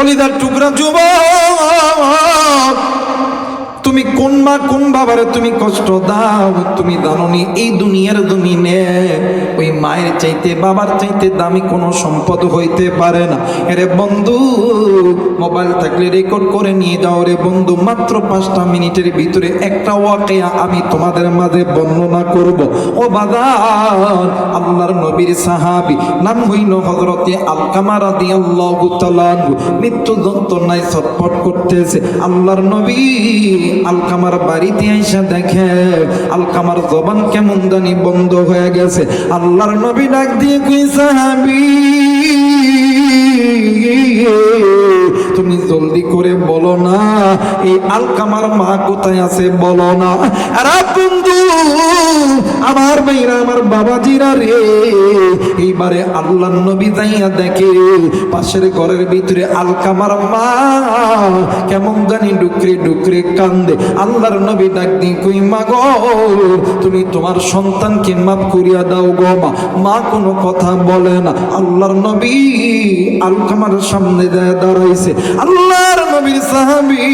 কলিদার টুকরা যুবক, তুমি কোন মা কোন বাবারে তুমি কষ্ট দাও? তুমি জানোনি এই দুনিয়ার জমিনে ওই মায়ের চাইতে বাবার চাইতে দামি কোনো সম্পদ হইতে পারে না। এরে বন্ধু, মোবাইল থাকলে রেকর্ড করে নিয়ে যাও রে বন্ধু। মাত্র 5টা মিনিটের ভিতরে একটা ওয়াকিয়া আমি তোমাদের মাঝে বর্ণনা করব। ও বাজার, আল্লাহর নবীর সাহাবী, নাম হইল হযরতে আলকামা রাদিয়াল্লাহু তাআলা আনহু। মৃত্যু যন্ত্রণায় ছটফট করতেছে। আল্লাহর নবী আলকামার বাড়িতে আইসা দেখে আলকামার জবান কেমন জানি বন্ধ হয়ে গেছে। আল্লাহর নবী ডাক দিয়ে কই, সাহাবী তুমি জলদি করে বলো না এই আলকামার মা কোথায় আছে, বলো না। আরে বন্ধু, আমার ভাইরা, আমার বাবাজিরা রে, এইবারে আল্লাহর নবী যাইয়া দেখে পাশের ঘরের ভিতরে আলকামার মা কেমন জানি ডুকরে ডুকরে কান্দে। আল্লাহর নবী ডাক দিয়ে কই, মা গো, তুমি তোমার সন্তানকে মাফ করিয়া দাও গো মা। মা কোনো কথা বলে না। আল্লাহর নবী আলকামার সামনে যায় দাঁড়াইছে। আল্লাহর নবীর সাহাবী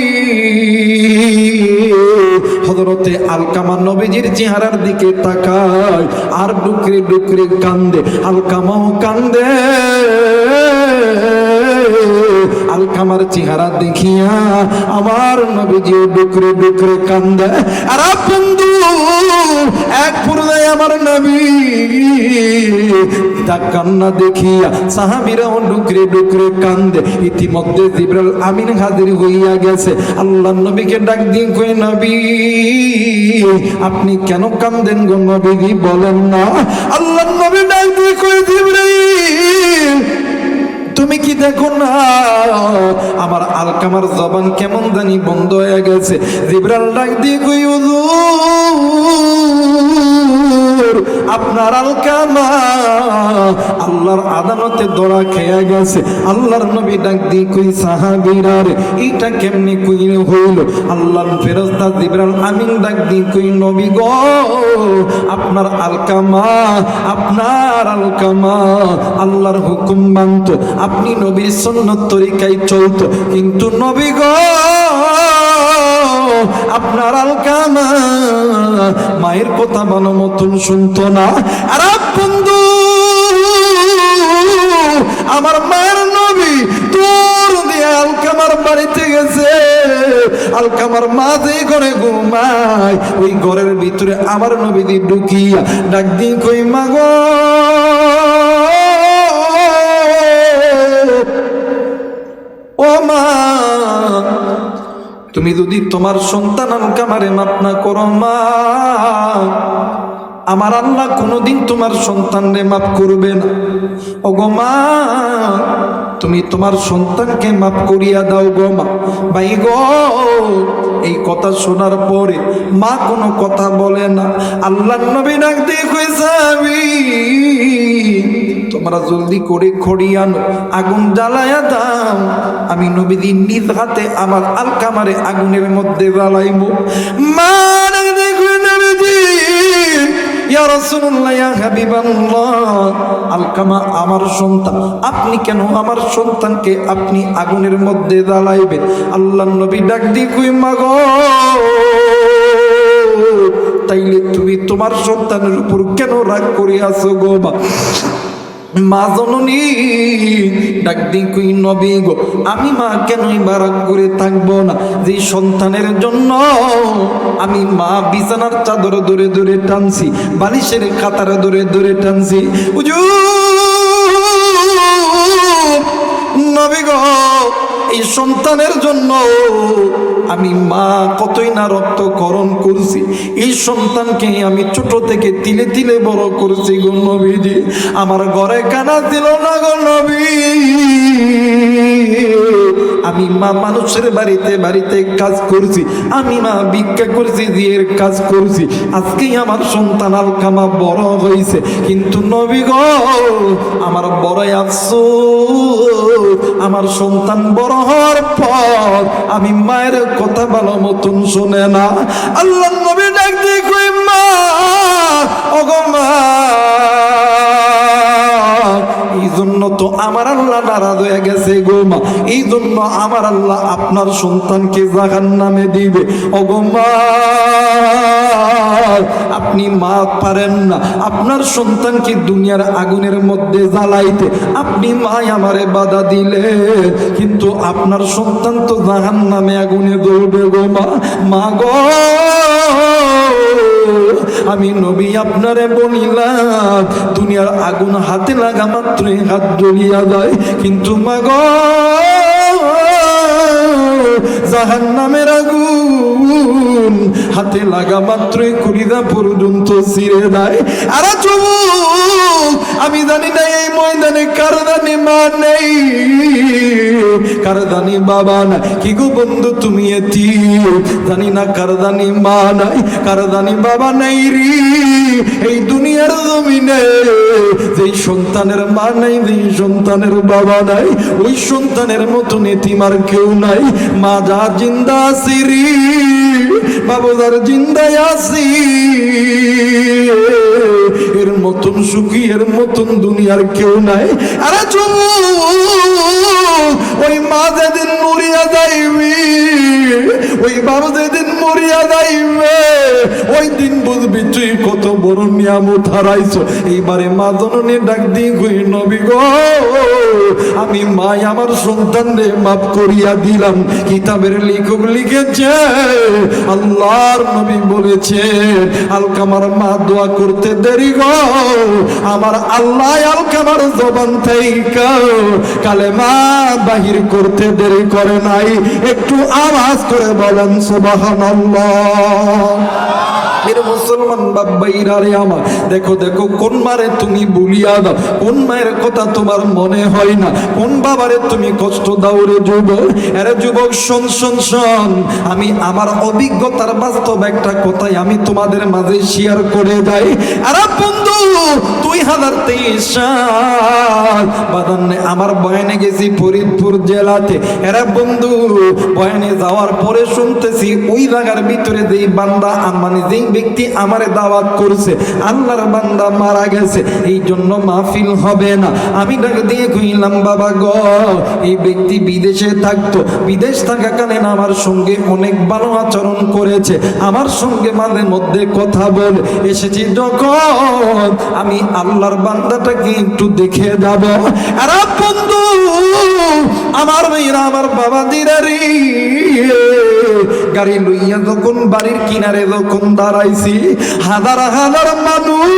হযরতে আলকামা নবীজির চেহারার দিকে তাকায় আর ডুকরে ডুকরে কান্দে। আলকামাও কান্দে। আলকামার চেহারা দেখিয়া আমার নবীজি ডুকরে ডুকরে কান্দে। আর বন্ধু, এক পর্যায়ে আমার নবী তা কান্না দেখিয়া সাহাবীরাও ডুকরে ডুকরে কান্দে। ইতিমধ্যে জিবরাইল আমিন হাজির হইয়া গেছে। আল্লাহর নবীকে ডাক দিয়ে কই, নবী আপনি কেন কান্দেন গো নবী, বলেন না। আল্লাহর নবী ডাক দিয়ে কই, জিবরাইল তুমি কি দেখো না আমার আলকামার জবান কেমন জানি বন্ধ হয়ে গেছে। জিবরাইল ডাক দিয়ে কই, হুজুর আপনার আলকামা আল্লাহর আদালতে ধরা খেয়ে গেছে। আল্লাহর নবী ডাক দিয়ে কই, সাহাবীরা রে এইটা কেমনে কই হইল? আল্লাহর ফেরেশতা জিবরাইল আমিন ডাক দিয়ে কই, নবী গো, আপনার আলকামা আল্লাহর হুকুম মানত, আপনি নবীর সুন্নত তরিকায় চলতো, কিন্তু নবী গো আপনার আলকামা মায়ের কথা ভালো মতন শুনতো না। আর বন্ধু, আমার মায়ের নবী তোর দিয়ে আলকামার বাড়িতে গেছে। আলকামার মা যে ঘরে ঘুমায় ওই ঘরের ভিতরে আমার নবী দিয়ে ঢুকিয়া ডাক দিয়ে কই, মা গো, ও মা, তুমি যদি তোমার সন্তান আলকামারে মাফ না করো মা, আমার আল্লাহ কোনোদিন তোমার সন্তানরে মাফ করবে না। ও গো মা, তুমি তোমার সন্তানকে মাফ করিয়া দাও গো মা। ভাই গো, এই কথা শোনার পরে মা কোনো কথা বলে না। আল্লাহর নবী ডাক দিয়ে কই, সাহাবী তোমরা জলদি করে খড়ি আনো, আগুন জ্বালায়া দাও। আমি নবীজি নিজ হাতে আমার আলকামারে আগুনের মধ্যে জ্বালাইব। মা ডাক দিয়ে কই, নবীজি, ইয়া রাসূলুল্লাহ, ইয়া হাবিবাল্লাহ, আলকামা আমার সন্তান, আপনি কেন আমার সন্তানকে আপনি আগুনের মধ্যে জ্বালাইবেন? আল্লাহর নবী ডাক দিয়ে কই, মা গো, তাইলে তুমি তোমার সন্তানের উপর কেন রাগ করে আছো গো মা? মা জননী ডাক দিয়ে কই, নবী গো, আমি মা কেনই রাগ করে থাকবো না? যে সন্তানের জন্য আমি মা বিছানার চাদর ধরে ধরে টানছি, বালিশের কাতার ধরে ধরে টানছি। নবী গো, এই সন্তানের জন্য আমি মা কতই না রক্তক্ষরণ করছি। এই সন্তানকে আমি ছোট থেকে তিলে তিলে বড় করছি গো নবীজি। আমার ঘরে কানা ছিল না গো নবী। আমি মা মানুষের বাড়িতে বাড়িতে কাজ করছি, আমি মা ভিক্ষা করছি, দিয়ের কাজ করছি। আজকেই আমার সন্তান আলকামা বড় হয়েছে, কিন্তু নবী গো, আমার বড় আফসোস, আমার সন্তান বড় হওয়ার পর আমি মায়ের কথা ভালো মতন শোনে না। আল্লাহ নবী ডাক দিয়ে কই, মা, ওগো মা, এই জন্য তো আমার আল্লাহ নারাজ হয়ে গেছে গো মা, এই জন্য আমার আল্লাহ আপনার সন্তানকে জাহান্নামে দিবে। ও গো মা, আপনি মা পারেন না আপনার সন্তানকে দুনিয়ার আগুনের মধ্যে জ্বালাইতে, আপনি মা আমারে বাধা দিলে, কিন্তু আপনার সন্তান তো জাহান্নামে আগুনে জ্বলবে গো মা। মা গো, আমি নবী আপনারে বলিলাম দুনিয়ার আগুন হাতে লাগা মাত্রই হাত জ্বলিয়া যায়, কিন্তু মা গো জাহান্নামের আগুন হাতে লাগা মাত্রই কলিজা পর্যন্ত ছিঁড়ে দেয়। আরে যুবক, আমি জানি না এই ময়দানে কার জানি মা নেই, কার জানি বাবা নাই। কি গো বন্ধু তুমি এতিম, জানি না কার জানি মা নাই, কার জানি বাবা নাই রে। এই দুনিয়ার জমিনে যেই সন্তানের মা নাই, যেই সন্তানের বাবা নাই, ওই সন্তানের মতন এতিম আর কেউ নাই। মা যা জিন্দা আছি রে, বাবু যার জিন্দায় আছি, এর মতন সুখী, এর মতন দুনিয়ার কেউ নাই। আরে ওই মা যেদিন মরিয়া যাইবি, ওই বাবু যেদিন মরিয়া যাইবে, ওই দিন বুঝবি তুই কত বড় নিয়ামত হারাইছো। এইবারে মা জননী ডাক দিয়ে কই, নবী গো আমি মা আমার সন্তান রে মাফ করিয়া দিলাম। কিতাবের লেখক লিখেছে, আল্লাহর নবী বলেছেন, আলকামার মা দোয়া করতে দেরি গো, আমার আল্লাহ আলকামার জবান থেকে কালেমা বাহির করতে দেরি করে নাই। একটু আওয়াজ করে বলেন সুবহানাল্লাহ। মুসলমান বাবাইরা রে আমার, দেখো দেখো কোন মারে তুমি বলিয়া দাও, কোন মায়ের কথা তোমার মনে হয় না, কোন বাবারে তুমি কষ্ট দাও রে যুবক। আরে যুবক শোন শোন শোন, আমি আমার অভিজ্ঞতার বাস্তব একটা কথাই আমি তোমাদের মাঝে শেয়ার করে যাই। আরে বন্ধু 2023 সাল বাদান্নে আমার বয়ানে গেছি ফরিদপুর জেলাতে। এরা বন্ধু বয়ানে যাওয়ার পরে শুনতেছি ওই জায়গার ভিতরে যেই বান্দা মানে যেই ব্যক্তি আমারে দাওয়াত করছে, আল্লাহর বান্দা মারা গেছে, এই জন্য মাহফিল হবে না। আমি ডাক দিয়ে কইলাম, বাবা গো এই ব্যক্তি বিদেশে থাকতো, বিদেশ থাকাকালীন আমার সঙ্গে অনেক ভালো আচরণ করেছে, আমার সঙ্গে মাঝে মধ্যে কথা বলে এসেছি, যখন আমি আল্লাহর বান্দাটাকে একটু দেখে যাব। আর বন্ধু আমার মেয়েরা, আমার বাবা দিরারি গাড়ি লইয়া যখন বাড়ির কিনারে যখন দাঁড়াইছি, হাজার হাজার মানুষ,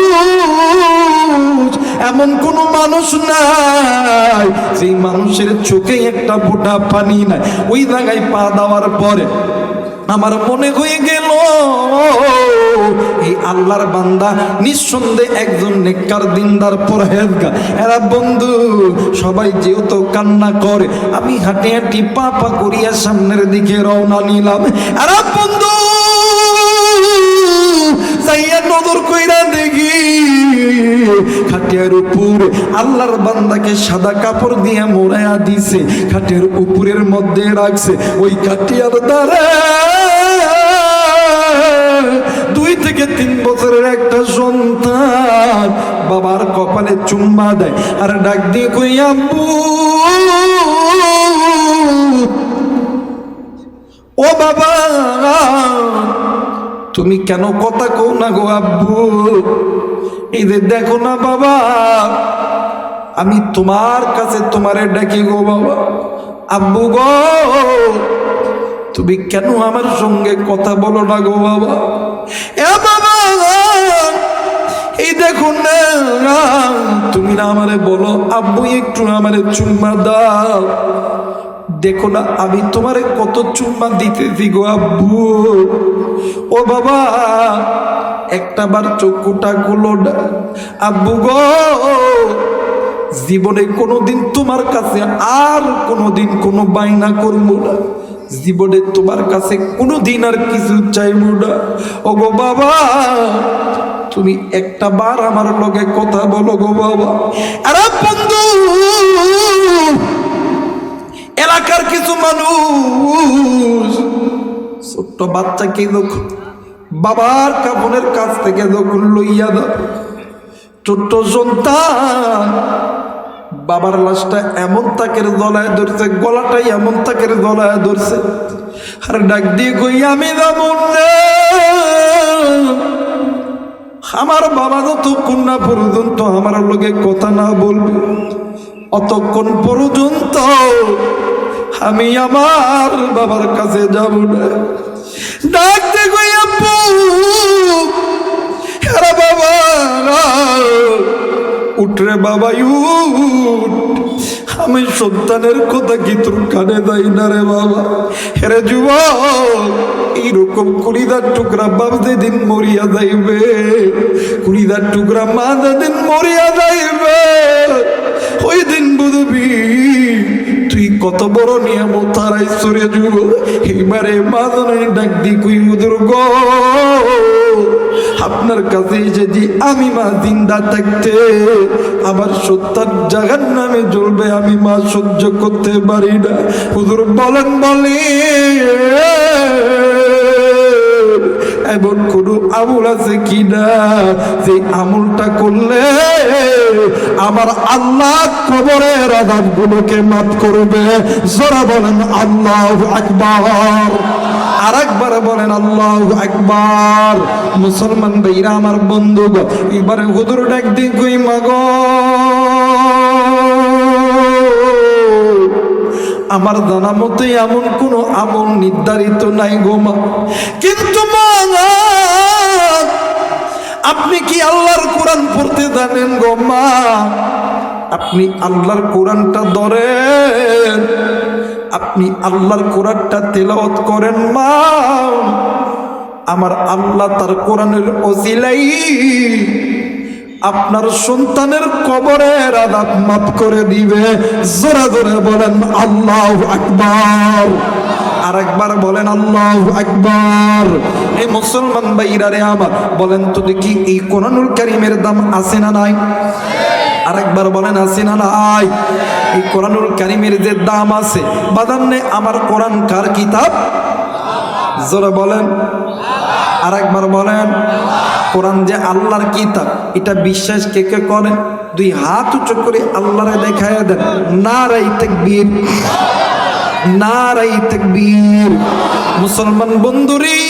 এমন কোন মানুষ নাই সেই মানুষের চোখে একটা ফোঁটা পানি নাই। ওই জায়গায় পা দেওয়ার পরে আমার মনে হয়ে গেল এই আল্লাহর বান্দা নিঃসন্দেহে একজন নেককার দিনদার পরহেজগার। এরা বন্ধু সবাই যেহেতু কান্না করে, আমি হাঁটি হাঁটি পা পা করিয়া সামনের দিকে রওনা নিলাম। এরা বন্ধু যাইয়া নজর কইরা দেখি খাটিয়ার উপর আল্লাহর বান্দাকে সাদা কাপড় দিয়ে মোড়াইয়া দিছে, খাটিয়ার উপরের মধ্যে রাখছে। ওই খাটিয়ার দ্বারা 2 থেকে 3 বছরের একটা সন্তান বাবার কপালে চুম্মা দেয় আর ডাক দিয়ে কই, আব্বু ও বাবা তুমি কেন কথা কও না গো আব্বু? এই যে দেখো না বাবা, আমি তোমার কাছে তোমারে ডাকি গো বাবা। আব্বু গো তুমি কেন আমার সঙ্গে কথা বলো না গো বাবা? এ বাবা এই দেখো না, তুমি না আমারে বলো আব্বু একটু আমারে চুম্মা দাও, দেখো না আমি তোমারে কত চুম্মা দিতেছি গো আব্বু। ও বাবা একটা বার চক্ষুটা খুলো না আব্বু গো, জীবনে কোনোদিন তোমার কাছে আর কোনোদিন কোনো বাইনা করবো না, জীবনে তোমার কাছে কোনোদিন আর কিছু চাইবো না। ও গো বাবা তুমি একটা বার আমার লগে কথা বলো গো বাবা। আরে বন্ধু এলাকার কিছু মানুষ ছোট্ট বাচ্চাকে যখন বাবার কাপড়ের কাছ থেকে যখন লইয়া দাও, ছোট্ট সন্তান বাবার লাশটা এমন তাকের গলায় ধরছে, গলাটাই এমন তাকের গলায় ধরছে, আর ডাক দিয়ে কই আমি যাব না। আমার বাবা যতক্ষণ না পর্যন্ত আমার লগে কথা না বলবে অতক্ষণ পর্যন্ত আমি আমার বাবার কাছে যাব না। ডাক দিয়ে কই আপু, আরে বাবা উঠরে বাবা উঠ, আমি সন্তানের কথা কি তোর কানে দেয় না রে বাবা। হেরে যুবক, এইরকম কুড়িদার টুকরা বাপ যেদিন মরিয়া যাইবে, কুড়িদার টুকরা মা যেদিন মরিয়া যাইবে, ওই দিন বুঝবি তুই কত বড় নিয়ামত হারাইছ রে যুবক। এইবারে মা জনের ডাক দি কই হুজুর গো, আপনার কাছে যদি আমি মা জিন্দা থাকতে আমার সন্তান জাহান্নামে জ্বলবে, আমি মা সহ্য করতে পারি না। হুজুর বলেন বলে এমন কোন আমল আছে কিনা যে আমলটা করলে আমার আল্লাহ কবরের আযাবগুলোকে মাফ করবে? জোরে বলেন আল্লাহু আকবার। আর একবার বলেন আল্লাহু আকবার। মুসলমান ভাইরা আমার বন্ধুগণ, এবারে হুজুর ডাক দিয়ে কই মাগো, আমার জানা মতে এমন কোন আমল নির্ধারিত নাই গো মা, কিন্তু মা আপনি কি আল্লাহর কোরআন পড়তে জানেন গো মা? আপনি আল্লাহর কোরআনটা ধরেন, আপনি আল্লাহর কোরআনটা তেলাওয়াত করেন মা, আমার আল্লাহ তার কোরআনের ওসিলাই আপনার সন্তানের কবরের আযাব মাফ করে দিবে। জোরে জোরে বলেন আল্লাহু আকবার। আর একবার বলেন আল্লাহু আকবার। এই মুসলমান ভাইরা রে আমার, বলেন তো দেখি এই কোরআনুল কারীমের দাম আছে না নাই? আরেকবার বলেন আছে না নাই? এই কোরআনুল কারীমের যে দাম আছে, বাদান্নে আমার কোরআন কার কিতাব? জোরে বলেন, আরেকবার বলেন কোরআন যে আল্লাহর কিতাব, এটা বিশ্বাস কে কে করেন? দুই হাত উঁচু করে আল্লাহরে দেখায় দেন, নারাই তাকবীর, নারাই তাকবীর। মুসলমান বন্ধুরি,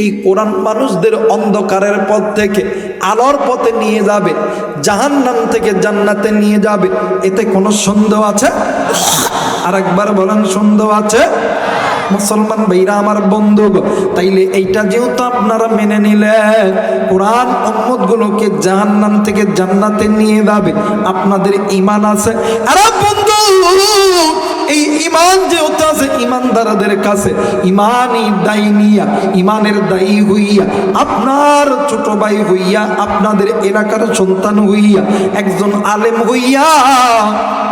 এই কোরআন মানুষদের অন্ধকারের পথ থেকে আলোর পথে নিয়ে যাবে, জাহান্নাম থেকে জান্নাতে নিয়ে যাবে, এতে কোনো সন্দেহ আছে? আর একবার বলেন সন্দেহ আছে? মুসলমান ভাইরা আমার বন্ধুগণ, তাইলে এইটা যেহেতু আপনারা মেনে নিলেন কোরআন উম্মতগুলোকে জাহান্নাম থেকে জান্নাতে নিয়ে যাবে, আপনাদের ঈমান আছে? আরে বন্ধু, এই ঈমান যেহেতু আছে ঈমানদারদের কাছে, ঈমানই দায়ী নিয়া, ঈমানের দায়ী হইয়া, আপনার ছোট ভাই হইয়া, আপনাদের এলাকার সন্তান হইয়া, একজন আলেম হইয়া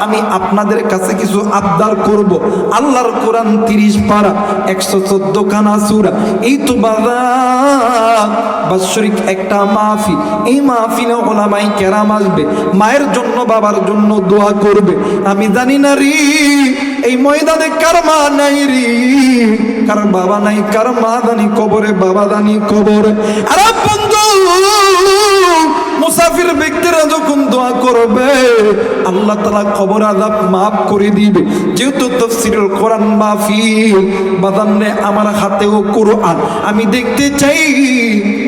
আমি আপনাদের কাছে কিছু আবদার করব। আল্লাহর কোরআন 30 পারা 114 খানা সূরা, এই তো বাৎসরিক একটা মাহফিল, এই মাহফিলে ওলামায়ে কেরাম আসবে, মায়ের জন্য বাবার জন্য দোয়া করবে। আমি জানি না রে এই ময়দানে কার মা নাই রে, কার বাবা নাই, কার মা জানি কবরে, বাবা জানি কবরে। আরে বন্ধু, মুসাফির ব্যক্তিরা যখন দোয়া করবে আল্লাহ তাআলা কবর আযাব মাফ করে দিবে। যেহেতু তাফসীরুল কোরআন মাহফিল, বাদান্নে আমার হাতেও কোরআন, আমি দেখতে চাই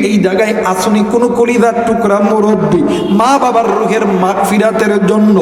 এই জায়গায় আসনি কোন কলিজার টুকরা মুরব্বী মা বাবার রূহের মাগফিরাতের জন্য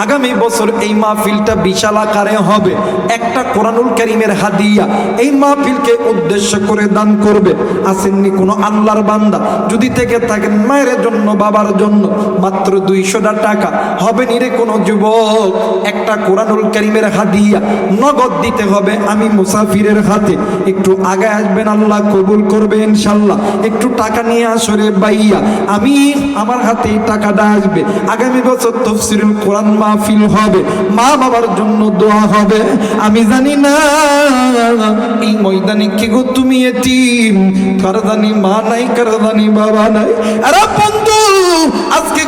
আগামী বছর এই মাহফিলটা বিশাল আকারে হবে। একটা কোরআনুল কারীমের হাদিয়া এই মাহফিলকে উদ্দেশ্য করে দান করবে। আসেননি কোনো আল্লাহর বান্দা? যদি থেকে থাকেন মায়ের জন্য, বাবার জন্য, মাত্র 200 টাকা হবে নিরে কোনো যুবক, একটা কোরআনুল কারীমের হাদিয়া নগদ দিতে হবে। আমি মুসাফিরের হাতে, একটু আগে আসবেন, আল্লাহ কবুল করবে ইনশাআল্লাহ। একটু টাকা নিয়ে আসরে বাইয়া, আমি আমার হাতে টাকাটা আসবে। আগামী বছর তাফসীরুল কোরআন মাহফিল হবে, মা বাবার জন্য দোয়া হবে। আমি জানি না এই ময়দানে কি গো তুমি এতিম, কার জানি মা নাই, কার জানি বাবা নাই। আরে বন্ধু, আজকে